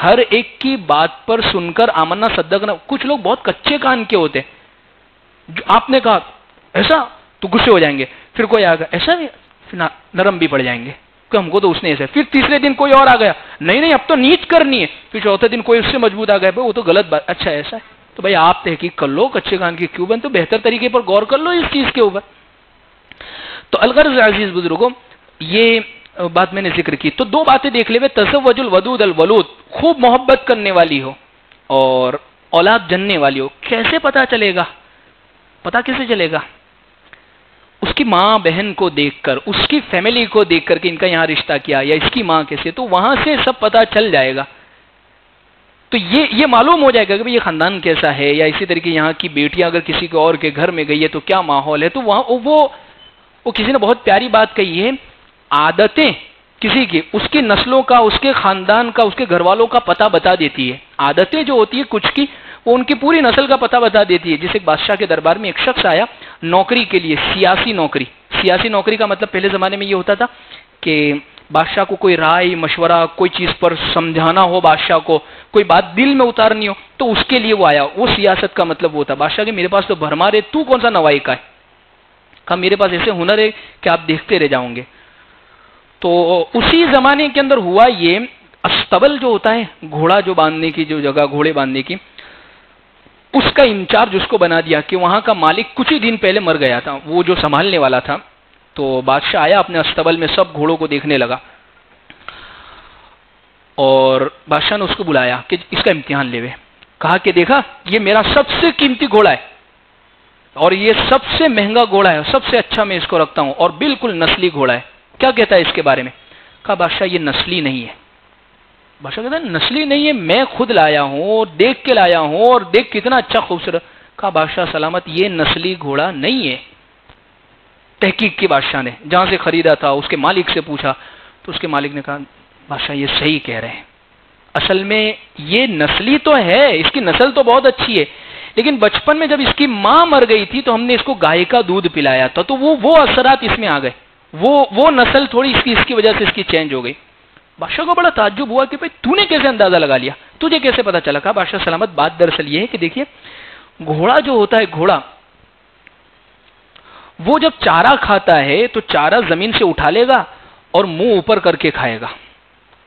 ہر ایک کی بات پر سن کر آمنا صدقنا، کچھ لوگ بہت کچے کان کے ہوتے ہیں، جو آپ نے کہا ایسا تو غصے ہو جائیں گے، پھر کوئی آ گیا ایسا بھی، نرم بھی پڑ جائیں گے کہ ہم کو تو اس نے ایسا. پھر تیسرے دن کوئی اور آ گیا، نہیں اب تو نیچ کرنی ہے. پھر چوتھے دن کوئی اس سے مضبوط آ گیا، وہ تو غلط بات، اچھا ایسا ہے. تو بھائی آپ تحقیق کر لو، کچے کان کی کیوں بن، تو بہتر طریقے پر غور کر لو اس چیز کے اوپر. تو الغرض عزیز بزرگوں، یہ بات میں نے ذکر کی. تو 2 باتیں دیکھ لے، تزوج الودود الولود، خوب محبت کرنے والی ہو اور اولاد جننے والی ہو. کیسے پتا چلے گا؟ پتا کیسے چلے گا؟ اس کی ماں بہن کو دیکھ کر، اس کی فیملی کو دیکھ کر کہ ان کا یہاں رشتہ کیا یا اس کی ماں کیسے، تو وہاں سے سب پتا چل جائے گا. تو یہ معلوم ہو جائے گا کہ یہ خاندان کیسا ہے، یا اسی طریقے یہاں کی بیٹیاں اگر کسی اور کے گھر میں گئی ہے تو کیا ماحول ہے. تو وہاں وہ کسی نے بہت پیاری بات کہی ہے، عادتیں کسی کی، اس کی نسلوں کا، اس کے خاندان کا، اس کے گھر والوں کا پتہ بتا دیتی ہے. عادتیں جو ہوتی ہے کچھ کی، وہ ان کی پوری نسل کا پتہ بتا دیتی ہے. جیسے ایک بادشاہ کے دربار میں ایک شخص آیا نوکری کے لیے، سیاسی نوکری. سیاسی نوکری کا مطلب پہلے زمانے میں یہ ہوتا تھا کہ بادشاہ کو کوئی رائے مشورہ، کوئی چیز پر سمجھانا ہو، بادشاہ کو کوئی بات دل میں اتارنی ہو، تو اس کے لیے وہ آیا. وہ سیاست کا مطلب وہ تھا. بادشاہ کے میرے پاس تو بھرمار ہے، تو کون سا نوائی کا ہے؟ کہا میرے پاس ایسے ہنر ہے کہ آپ دیکھتے رہ جاؤں گے. تو اسی زمانے کے اندر ہوا یہ، استبل جو ہوتا ہے گھوڑا جو باندھنے کی جو جگہ، گھوڑے باندھنے کی، اس کا انچارج اس کو بنا دیا کہ وہاں کا مالک کچھ ہی دن پہلے مر گیا تھا، وہ جو سنبھالنے والا تھا. تو بادشاہ آیا اپنے استبل میں، سب گھوڑوں کو دیکھنے لگا، اور بادشاہ نے اس کو بلایا کہ اس کا امتحان لے. کہا کہ دیکھا یہ میرا سب سے قیمتی گھوڑا ہے اور یہ سب سے مہنگا گھوڑا ہے، سب سے اچھا میں اس کو رکھتا ہوں اور بالکل نسلی گھوڑا ہے. کیا کہتا ہے اس کے بارے میں؟ کہا بادشاہ یہ نسلی نہیں ہے. بادشاہ کہتا ہے نسلی نہیں ہے، میں خود لایا ہوں اور دیکھ کے لایا ہوں، اور دیکھ کتنا اچھا خوبصورت. کہا بادشاہ سلامت، یہ نسلی گھوڑا نہیں ہے. تحقیق کی بادشاہ نے جہاں سے خریدا تھا اس کے مالک سے پوچھا، تو اس کے مالک نے کہا بادشاہ یہ صحیح کہہ رہے ہیں، اصل میں یہ نسلی تو ہے، اس کی نسل تو بہت اچھی ہے، لیکن بچپن میں جب اس کی ماں مر گئی تھی تو ہم نے اس کو گائے کا دودھ پلایا تھا، تو وہ اثرات اس میں آ گئے، وہ نسل تھوڑی اس کی وجہ سے اس کی چینج ہو گئی. بادشاہ کو بڑا تعجب ہوا کہ بھائی تو نے کیسے اندازہ لگا لیا، تجھے کیسے پتا چلا؟ کہا بادشاہ سلامت، بات دراصل یہ ہے کہ دیکھیے گھوڑا جو ہوتا ہے، گھوڑا وہ جب چارہ کھاتا ہے تو چارہ زمین سے اٹھا لے گا اور منہ اوپر کر کے کھائے گا،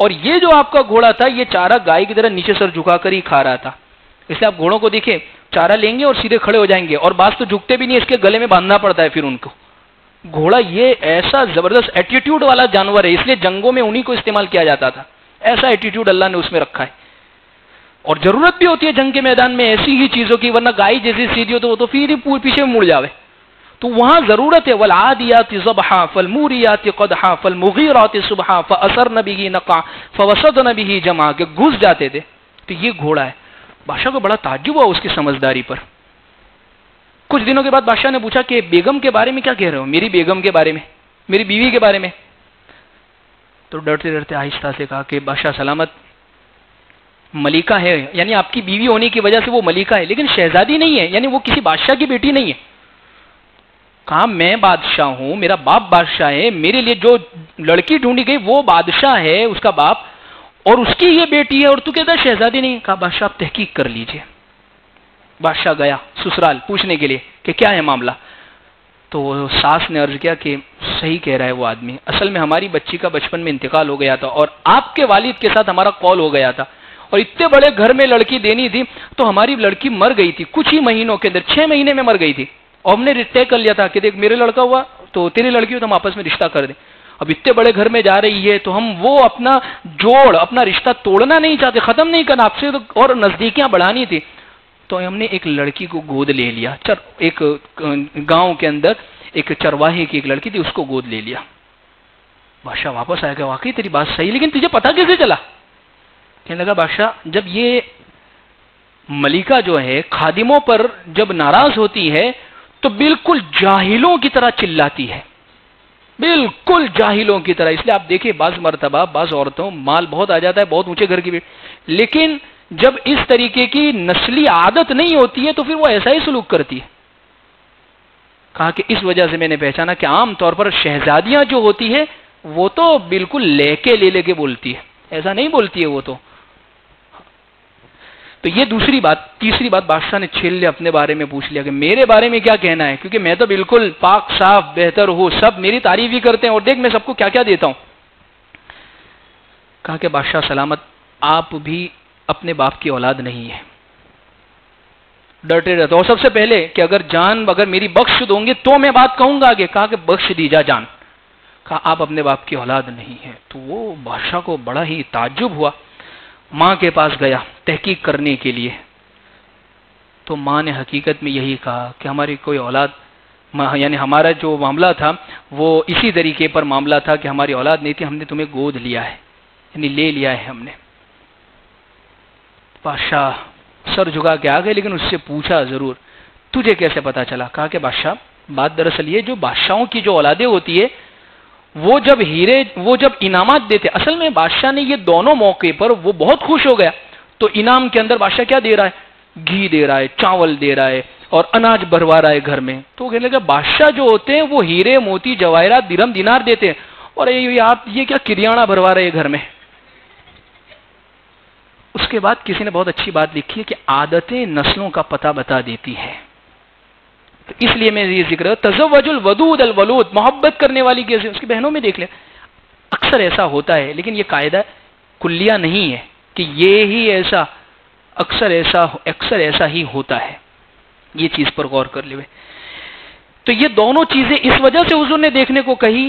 اور یہ جو آپ کا گھوڑا تھا یہ چارہ گائے کی طرح نیچے سر جھکا کر ہی کھا رہا تھا. اس لیے آپ گھوڑوں کو دیکھیں، چارہ لیں گے اور سیدھے کھڑے ہو جائیں گے، اور بعض تو جھکتے بھی نہیں، اس کے گلے میں باندھنا پڑتا ہے پھر ان کو. گھوڑا یہ ایسا زبردست ایٹیٹیوڈ والا جانور ہے، اس لیے جنگوں میں انہی کو استعمال کیا جاتا تھا. ایسا ایٹیٹیوڈ اللہ نے اس میں رکھا ہے. اور ضرورت بھی ہوتی ہے جنگ کے میدان میں ایسی ہی چیزوں کی، ورنہ گائے جیسی سیدھی ہو تو وہ تو پھر ہی پیچھے مڑ جاوے. تو وہاں ضرورت ہے. والعادیات ضبحا فالموریات قدحا فالمغیرات صبحا فاثرن به نقعا فوسطن به جمعا، کہ گھس جاتے تھے. تو یہ گھوڑا ہے. بادشاہ کو بڑا تعجب ہوا اس کی سمجھداری پر. کچھ دنوں کے بعد بادشاہ نے پوچھا کہ بیگم کے بارے میں کیا کہہ رہے ہو؟ میری بیگم کے بارے میں، میری بیوی کے بارے میں. تو ڈرتے ڈرتے آہستہ سے کہا کہ بادشاہ سلامت، ملکہ ہے، یعنی آپ کی بیوی ہونے کی وجہ سے وہ ملکہ ہے، لیکن شہزادی نہیں ہے، یعنی وہ کسی بادشاہ کی بیٹی نہیں ہے. کہا میں بادشاہ ہوں، میرا باپ بادشاہ ہے، میرے لیے جو لڑکی ڈھونڈی گئی وہ بادشاہ ہے، اس کا باپ، اور اس کی یہ بیٹی ہے، اور تو کہتا ہے شہزادی نہیں. کہا بادشاہ آپ تحقیق کر لیجئے. بادشاہ گیا سسرال پوچھنے کے لیے کہ کیا ہے معاملہ. تو ساس نے عرض کیا کہ صحیح کہہ رہا ہے وہ آدمی، اصل میں ہماری بچی کا بچپن میں انتقال ہو گیا تھا، اور آپ کے والد کے ساتھ ہمارا قول ہو گیا تھا، اور اتنے بڑے گھر میں لڑکی دینی تھی، تو ہماری لڑکی مر گئی تھی کچھ ہی مہینوں کے اندر، 6 مہینے میں مر گئی تھی. اور ہم نے طے کر لیا تھا کہ دیکھ میرے لڑکا ہوا تو تیری لڑکی ہو تو ہم آپس میں رشتہ کر دیں. اب اتنے بڑے گھر میں جا رہی ہے تو ہم وہ اپنا جوڑ، اپنا رشتہ توڑنا نہیں چاہتے، ختم نہیں کرنا، آپ سے اور نزدیکیاں بڑھانی تھی. تو ہم نے ایک لڑکی کو گود لے لیا. ایک گاؤں کے اندر ایک چرواہے کی ایک لڑکی تھی، اس کو گود لے لیا. بادشاہ واپس آیا کہ واقعی تیری بات صحیح، لیکن تجھے پتا کیسے چلا؟ کہنے لگا بادشاہ جب یہ ملکہ جو ہے خادموں پر جب ناراض ہوتی ہے تو بالکل جاہلوں کی طرح چلاتی ہے، بالکل جاہلوں کی طرح. اس لیے آپ دیکھیں بعض مرتبہ بعض عورتوں مال بہت آ جاتا ہے، بہت اونچے گھر کی بھی، لیکن جب اس طریقے کی نسلی عادت نہیں ہوتی ہے تو پھر وہ ایسا ہی سلوک کرتی ہے. کہا کہ اس وجہ سے میں نے پہچانا کہ عام طور پر شہزادیاں جو ہوتی ہے وہ تو بالکل لے کے بولتی ہے، ایسا نہیں بولتی ہے وہ تو. تو یہ دوسری بات. تیسری بات بادشاہ نے چھیل لیا، اپنے بارے میں پوچھ لیا کہ میرے بارے میں کیا کہنا ہے، کیونکہ میں تو بالکل پاک صاف بہتر ہوں، سب میری تعریف ہی کرتے ہیں، اور دیکھ میں سب کو کیا کیا دیتا ہوں. کہا کہ بادشاہ سلامت آپ بھی اپنے باپ کی اولاد نہیں ہے. ڈرتے رہتا. اور سب سے پہلے کہ اگر میری بخش دوں گے تو میں بات کہوں گا آگے. کہا کہ بخش دی جا جان. کہا آپ اپنے باپ کی اولاد نہیں ہے. تو وہ بادشاہ کو بڑا ہی تعجب ہوا. ماں کے پاس گیا تحقیق کرنے کے لیے. تو ماں نے حقیقت میں یہی کہا کہ ہماری کوئی اولاد، یعنی ہمارا جو معاملہ تھا وہ اسی طریقے پر معاملہ تھا کہ ہماری اولاد نہیں تھی، ہم نے تمہیں گود لیا ہے، یعنی لے لیا ہے ہم نے. بادشاہ سر جھکا کے آ گئے، لیکن اس سے پوچھا ضرور تجھے کیسے پتا چلا. کہا کہ بادشاہ بات دراصل یہ جو بادشاہوں کی جو اولادیں ہوتی ہے وہ جب انعامات دیتے، اصل میں بادشاہ نے یہ دونوں موقع پر وہ بہت خوش ہو گیا. تو انعام کے اندر بادشاہ کیا دے رہا ہے؟ گھی دے رہا ہے، چاول دے رہا ہے، اور اناج بھروا رہا ہے گھر میں. تو کہنے لگا بادشاہ جو ہوتے ہیں وہ ہیرے موتی جواہرات درہم دینار دیتے ہیں، اور آپ یہ کیا کریانہ بھروا رہے ہیں گھر میں. اس کے بعد کسی نے بہت اچھی بات لکھی ہے کہ عادتیں نسلوں کا پتہ بتا دیتی ہے. تو اس لیے میں یہ ذکر تزوج الودود الولود، محبت کرنے والی کیسے، اس کی بہنوں میں دیکھ لیں. اکثر ایسا ہوتا ہے، لیکن یہ قاعدہ کلیہ نہیں ہے کہ یہ ہی ایسا، اکثر ایسا ہی ہوتا ہے. یہ چیز پر غور کر لے. تو یہ دونوں چیزیں اس وجہ سے حضور نے دیکھنے کو کہی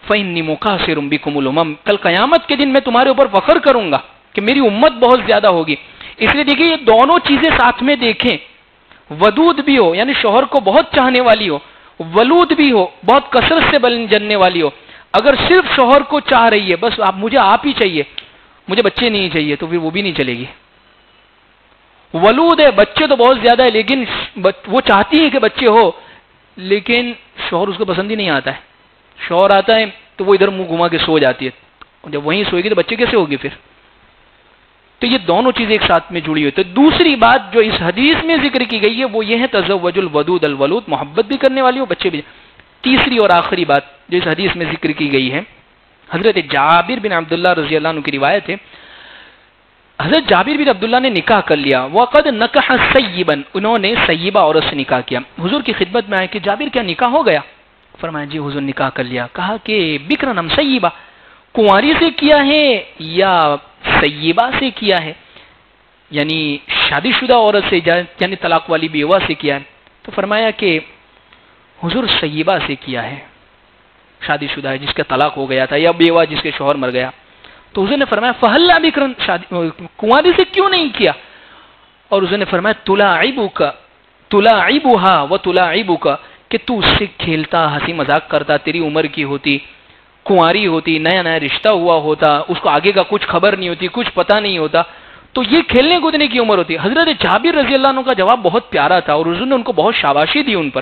فَإِنِّي مُكَاثِرٌ بِكُمُ الْأُمَمَ، کل قیامت کے دن میں تمہارے اوپر فخر کروں گا کہ میری امت بہت زیادہ ہوگی. اس لیے دیکھیے یہ دونوں چیزیں ساتھ میں دیکھیں. ودود بھی ہو یعنی شوہر کو بہت چاہنے والی ہو، ولود بھی ہو بہت کثرت سے جننے والی ہو. اگر صرف شوہر کو چاہ رہی ہے، بس مجھے آپ ہی چاہیے، مجھے بچے نہیں چاہیے، تو پھر وہ بھی نہیں چلے گی. ولود ہے، بچے تو بہت زیادہ ہے، لیکن وہ چاہتی ہے کہ بچے ہو، لیکن شوہر اس کو پسند ہی نہیں آتا ہے. شوہر آتا ہے تو وہ ادھر منہ گھما کے سو جاتی ہے، جب وہیں سوئے گی تو بچے کیسے ہوگی پھر. تو یہ دونوں چیزیں ایک ساتھ میں جڑی ہوئی. تو دوسری بات جو اس حدیث میں ذکر کی گئی ہے وہ یہ ہے تزوج الودود الولود، محبت بھی کرنے والی ہو، بچے بھی. تیسری اور آخری بات جو اس حدیث میں ذکر کی گئی ہے، حضرت جابر بن عبداللہ رضی اللہ عنہ کی روایت ہے. حضرت جابر بن عبداللہ نے نکاح کر لیا. وقد نکح سیبا، انہوں نے سیبہ عورت سے نکاح کیا. حضور کی خدمت میں آئے کہ جابر کیا نکاح ہو گیا؟ فرمایا جی حضور نکاح کر لیا. کہا کہ بکرن ام سیبہ، کنواری سے کیا ہے یا سیبہ سے کیا ہے، یعنی شادی شدہ عورت سے، یعنی طلاق والی بیوہ سے کیا ہے. تو فرمایا کہ حضور سیبہ سے کیا ہے، شادی شدہ ہے جس کا طلاق ہو گیا تھا، یا بیوہ جس کے شوہر مر گیا. تو حضور نے فرمایا فہلا بکرن، کنواری سے کیوں نہیں کیا؟ اور حضور نے فرمایا تلاعبها وتلاعبك، کہ تو اس سے کھیلتا، ہنسی مذاق کرتا، تیری عمر کی ہوتی، کنواری ہوتی، نیا نیا رشتہ ہوا ہوتا، اس کو آگے کا کچھ خبر نہیں ہوتی، کچھ پتہ نہیں ہوتا، تو یہ کھیلنے کودنے کی عمر ہوتی. حضرت جابر رضی اللہ عنہ کا جواب بہت پیارا تھا اور حضور نے ان کو بہت شاباشی دی ان پر.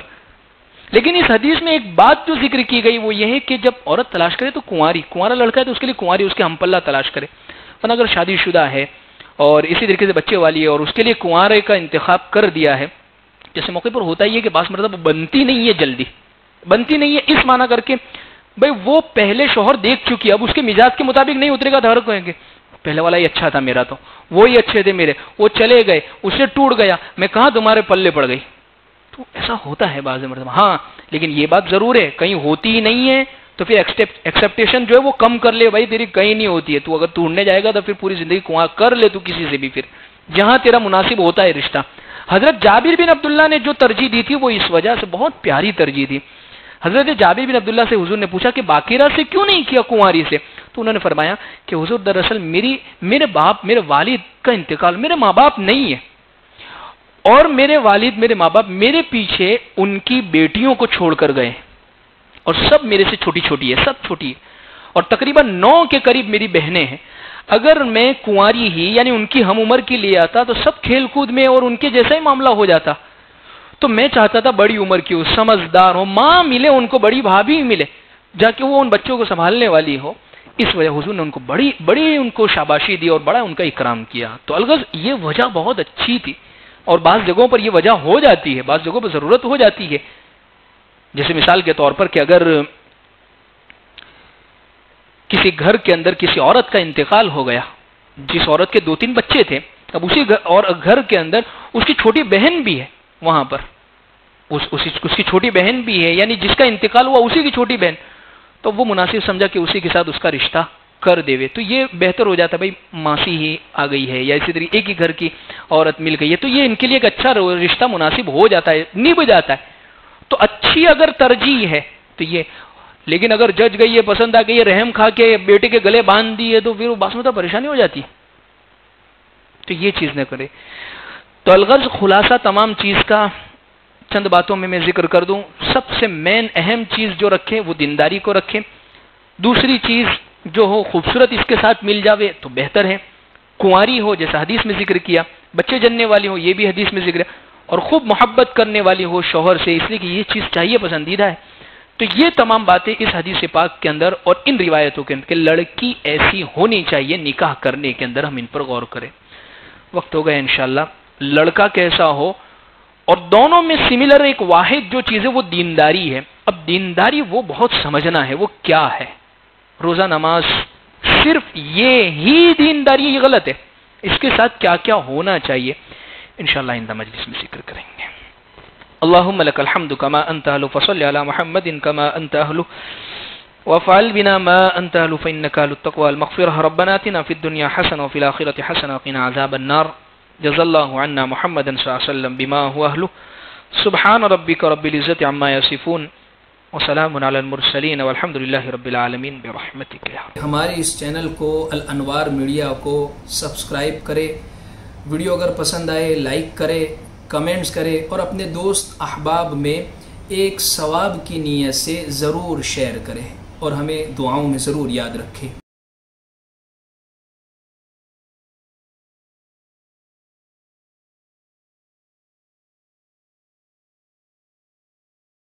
لیکن اس حدیث میں ایک بات جو ذکر کی گئی وہ یہ ہے کہ جب عورت تلاش کرے تو کنوارا لڑکا ہے تو اس کے لیے کنواری، اس کے ہم پلہ تلاش کرے. ورنہ اگر شادی شدہ ہے اور اسی طریقے سے بچے والی ہے اور اس کے لیے کنوارے کا انتخاب کر دیا ہے، جیسے موقع پر ہوتا ہی ہے کہ بعض مرتبہ بنتی نہیں ہے، جلدی بنتی نہیں ہے، اس معنی کر کے بھائی وہ پہلے شوہر دیکھ چکی، اب اس کے مزاج کے مطابق نہیں اترے گا، دھڑ کہیں گے پہلے والا ہی اچھا تھا میرا، تو وہی اچھے تھے میرے، وہ چلے گئے، اسے ٹوٹ گیا، میں کہاں تمہارے پلے پڑ گئی. تو ایسا ہوتا ہے بعض مرتبہ. ہاں لیکن یہ بات ضرور ہے کہیں ہوتی ہی نہیں ہے تو پھر ایکسیپٹیشن جو ہے وہ کم کر لے، بھائی تیری کہیں نہیں ہوتی ہے، تو اگر ڈھونڈنے جائے گا تو پھر پوری زندگی کنواں کر لے تو کسی سے بھی، پھر جہاں تیرا مناسب ہوتا ہے رشتہ. حضرت جابر بن عبداللہ نے جو ترجیح دی تھی وہ اس وجہ سے بہت پیاری ترجیح تھی. حضرت جابر بن عبداللہ سے حضور نے پوچھا کہ باقیرہ سے کیوں نہیں کیا، کنواری سے؟ تو انہوں نے فرمایا کہ حضور دراصل میرے والد کا انتقال، میرے ماں باپ نہیں ہے، اور میرے والد میرے ماں باپ میرے پیچھے ان کی بیٹیوں کو چھوڑ کر گئے، اور سب میرے سے چھوٹی چھوٹی ہے، سب چھوٹی ہے، اور تقریباً 9 کے قریب میری بہنیں ہیں. اگر میں کنواری ہی یعنی ان کی ہم عمر کی لے آتا تو سب کھیل کود میں اور ان کے جیسا ہی معاملہ ہو جاتا. تو میں چاہتا تھا بڑی عمر کی ہو، سمجھدار ہو، ماں ملے ان کو، بڑی بھابھی ملے جا کے وہ ان بچوں کو سنبھالنے والی ہو. اس وجہ حضور نے ان کو بڑی ان کو شاباشی دی اور بڑا ان کا اکرام کیا. تو الغرض یہ وجہ بہت اچھی تھی، اور بعض جگہوں پر یہ وجہ ہو جاتی ہے، بعض جگہوں پر ضرورت ہو جاتی ہے. جیسے مثال کے طور پر کہ اگر کسی گھر کے اندر کسی عورت کا انتقال ہو گیا، جس عورت کے 2-3 بچے تھے، اب اسی گھر کے اندر اس کی چھوٹی بہن بھی ہے، وہاں پر اس کی چھوٹی بہن بھی ہے، یعنی جس کا انتقال ہوا اسی کی چھوٹی بہن، تو وہ مناسب سمجھا کہ اسی کے ساتھ اس کا رشتہ کر دے. تو یہ بہتر ہو جاتا ہے، بھائی ماسی ہی آ گئی ہے یا اسی طریقے ایک ہی گھر کی عورت مل گئی ہے، تو یہ ان کے لیے ایک اچھا رشتہ مناسب ہو جاتا ہے، نبھ جاتا ہے. تو اچھی اگر ترجیح ہے تو یہ، لیکن اگر جج گئی ہے، پسند آ گئی ہے، رحم کھا کے بیٹے کے گلے باندھ دی ہے، تو پھر وہ باسمتا پریشانی ہو جاتی ہے. تو یہ چیز نہ کرے. تو الغرض خلاصہ تمام چیز کا چند باتوں میں ذکر کر دوں. سب سے مین اہم چیز جو رکھے وہ دینداری کو رکھے. دوسری چیز جو ہو خوبصورت اس کے ساتھ مل جاوے تو بہتر ہے. کنواری ہو جیسا حدیث میں ذکر کیا، بچے جننے والی ہو یہ بھی حدیث میں ذکر ہے، اور خوب محبت کرنے والی ہو شوہر سے، اس لیے کہ یہ چیز چاہیے، پسندیدہ ہے. تو یہ تمام باتیں اس حدیث پاک کے اندر اور ان روایتوں کے اندر کہ لڑکی ایسی ہونی چاہیے نکاح کرنے کے اندر ہم ان پر غور کریں. وقت ہو گیا انشاءاللہ. لڑکا کیسا ہو، اور دونوں میں سملر ایک واحد جو چیز ہے وہ دینداری ہے. اب دینداری وہ بہت سمجھنا ہے وہ کیا ہے. روزہ نماز صرف یہ ہی دینداری، یہ غلط ہے. اس کے ساتھ کیا کیا ہونا چاہیے انشاءاللہ آئندہ مجلس میں ذکر کریں گے. اللهم لك الحمد كما انت اهل، فصل على محمد كما انت اهل، وافعل بنا ما انت اهل، فانك اهل التقوى والمغفرة. ربنا آتنا في الدنيا حسنة وفي الآخرة حسنة وقنا عذاب النار. جزا الله عنا محمدا صلى الله عليه وسلم بما هو اهله. سبحان ربك رب العزة عما يصفون وسلام على المرسلين والحمد لله رب العالمين برحمتك يا رب. ہمارے اس چینل کو الانوار میڈیا کو سبسکرائب کرے. ویڈیو اگر پسند آئے لائک کرے، کمنٹس کرے، اور اپنے دوست احباب میں ایک ثواب کی نیت سے ضرور شیئر کرے، اور ہمیں دعاؤں میں ضرور یاد رکھے.